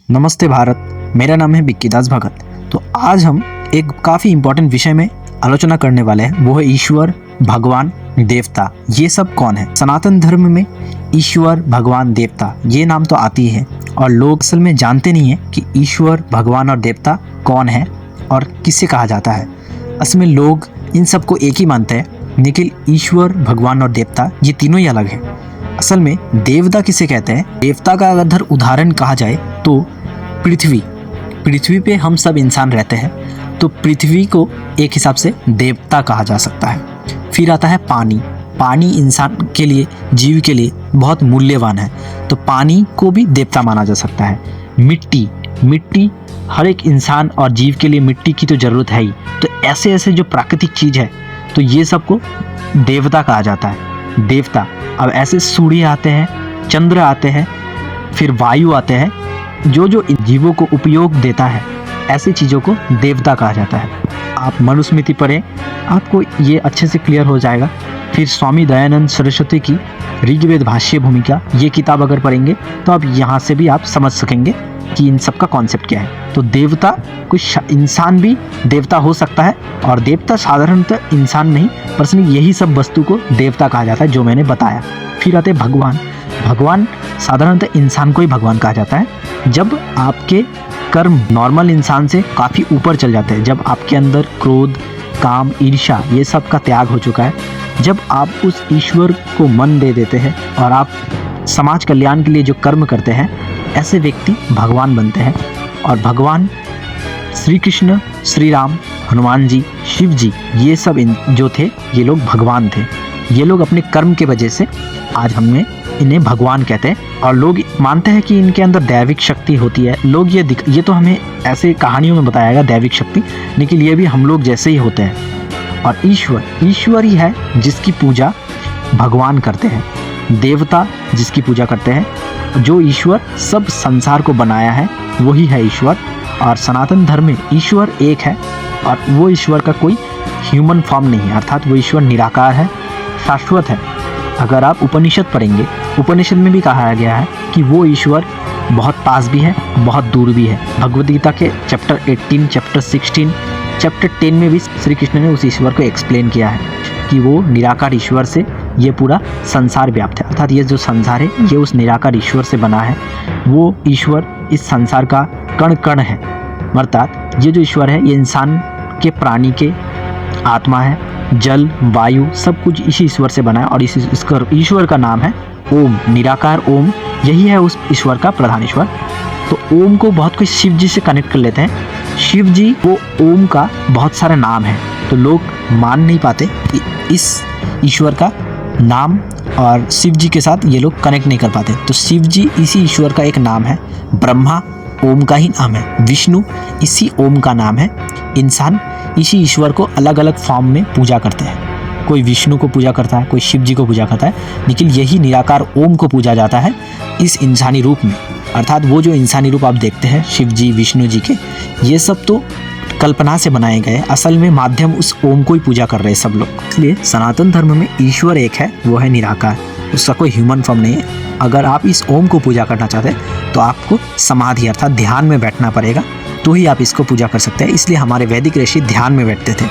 नमस्ते भारत, मेरा नाम है बिक्की दास भगत। तो आज हम एक काफ़ी इम्पोर्टेंट विषय में आलोचना करने वाले हैं, वो है ईश्वर, भगवान, देवता। ये सब कौन है? सनातन धर्म में ईश्वर, भगवान, देवता ये नाम तो आती है और लोग असल में जानते नहीं है कि ईश्वर, भगवान और देवता कौन है और किससे कहा जाता है। असल में लोग इन सबको एक ही मानते हैं, लेकिन ईश्वर, भगवान और देवता ये तीनों ही अलग है। असल में देवता किसे कहते हैं? देवता का अगर उदाहरण कहा जाए तो पृथ्वी पे हम सब इंसान रहते हैं, तो पृथ्वी को एक हिसाब से देवता कहा जा सकता है। फिर आता है पानी इंसान के लिए, जीव के लिए बहुत मूल्यवान है, तो पानी को भी देवता माना जा सकता है। मिट्टी हर एक इंसान और जीव के लिए मिट्टी की तो ज़रूरत है ही, तो ऐसे ऐसे जो प्राकृतिक चीज़ है तो ये सबको देवता कहा जाता है। देवता अब ऐसे सूर्य आते हैं, चंद्र आते हैं, फिर वायु आते हैं, जो जीवों को उपयोग देता है, ऐसी चीज़ों को देवता कहा जाता है। आप मनुस्मृति पढ़ें, आपको ये अच्छे से क्लियर हो जाएगा। फिर स्वामी दयानंद सरस्वती की ऋग्वेद भाष्य भूमिका ये किताब अगर पढ़ेंगे तो आप यहाँ से भी आप समझ सकेंगे कि इन सब का कॉन्सेप्ट क्या है। तो देवता, कुछ इंसान भी देवता हो सकता है, और देवता साधारणतः इंसान नहीं, पर्सनली यही सब वस्तु को देवता कहा जाता है जो मैंने बताया। फिर आते भगवान साधारणतः इंसान को ही भगवान कहा जाता है। जब आपके कर्म नॉर्मल इंसान से काफ़ी ऊपर चल जाते हैं, जब आपके अंदर क्रोध, काम, ईर्ष्या ये सब का त्याग हो चुका है, जब आप उस ईश्वर को मन दे देते हैं और आप समाज कल्याण के लिए जो कर्म करते हैं, ऐसे व्यक्ति भगवान बनते हैं। और भगवान श्री कृष्ण, श्री राम, हनुमान जी, शिव जी ये सब जो थे ये लोग भगवान थे। ये लोग अपने कर्म के वजह से आज हमें इन्हें भगवान कहते हैं, और लोग मानते हैं कि इनके अंदर दैविक शक्ति होती है। लोग ये तो हमें ऐसे कहानियों में बताया गया दैविक शक्ति, लेकिन ये भी हम लोग जैसे ही होते हैं। और ईश्वर ही है जिसकी पूजा भगवान करते हैं, देवता जिसकी पूजा करते हैं। जो ईश्वर सब संसार को बनाया है वही है ईश्वर। और सनातन धर्म में ईश्वर एक है, और वो ईश्वर का कोई ह्यूमन फॉर्म नहीं है, अर्थात वो ईश्वर निराकार है, शाश्वत है। अगर आप उपनिषद पढ़ेंगे, उपनिषद में भी कहा गया है कि वो ईश्वर बहुत पास भी है, बहुत दूर भी है। भगवद गीता के चैप्टर 18, चैप्टर 16, चैप्टर 10 में भी श्री कृष्ण ने उस ईश्वर को एक्सप्लेन किया है कि वो निराकार ईश्वर से ये पूरा संसार व्याप्त है, अर्थात ये जो संसार है ये उस निराकार ईश्वर से बना है। वो ईश्वर इस संसार का कण कण है, अर्थात ये जो ईश्वर है ये इंसान के, प्राणी के आत्मा है, जल, वायु सब कुछ इसी ईश्वर से बना है। और इस ईश्वर का नाम है ओम, निराकार ओम, यही है उस ईश्वर का प्रधान ईश्वर। तो ओम को बहुत कुछ शिव जी से कनेक्ट कर लेते हैं। शिव जी वो ओम का बहुत सारे नाम है, तो लोग मान नहीं पाते कि इस ईश्वर का नाम और शिव जी के साथ ये लोग कनेक्ट नहीं कर पाते। तो शिव जी इसी ईश्वर का एक नाम है, ब्रह्मा ओम का ही नाम है, विष्णु इसी ओम का नाम है। इंसान इसी ईश्वर को अलग अलग फॉर्म में पूजा करते हैं, कोई विष्णु को पूजा करता है, कोई शिव जी को पूजा करता है, लेकिन यही निराकार ओम को पूजा जाता है इस इंसानी रूप में। अर्थात वो जो इंसानी रूप आप देखते हैं शिव जी, विष्णु जी के, ये सब तो कल्पना से बनाए गए, असल में माध्यम उस ओम को ही पूजा कर रहे हैं सब लोग। इसलिए सनातन धर्म में ईश्वर एक है, वो है निराकार, उसका कोई ह्यूमन फॉर्म नहीं है। अगर आप इस ओम को पूजा करना चाहते हैं तो आपको समाधि अर्थात ध्यान में बैठना पड़ेगा, तो ही आप इसको पूजा कर सकते हैं। इसलिए हमारे वैदिक ऋषि ध्यान में बैठते थे।